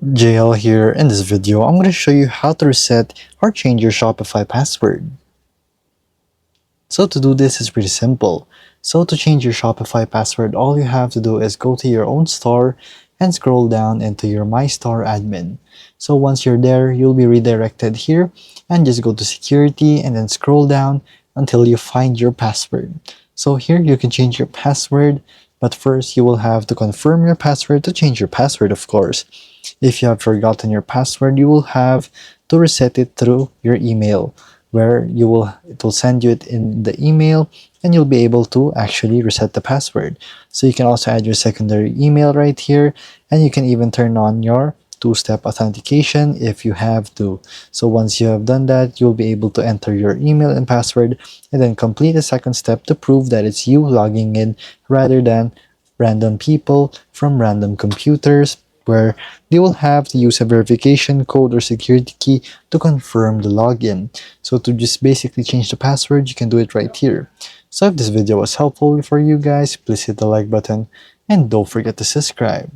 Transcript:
JL here. In this video, I'm going to show you how to reset or change your Shopify password. So to do this is pretty simple. So to change your Shopify password, all you have to do is go to your own store and scroll down into your My Store admin. So once you're there, you'll be redirected here and just go to security and then scroll down until you find your password. So here you can change your password, but first you will have to confirm your password to change your password, of course. If you have forgotten your password, you will have to reset it through your email, where it will send you it in the email and you'll be able to actually reset the password. So you can also add your secondary email right here, and you can even turn on your two-step authentication if you have to. So once you have done that, you'll be able to enter your email and password and then complete the second step to prove that it's you logging in rather than random people from random computers, where they will have to use a verification code or security key to confirm the login. So to just basically change the password, you can do it right here. So if this video was helpful for you guys, please hit the like button and don't forget to subscribe.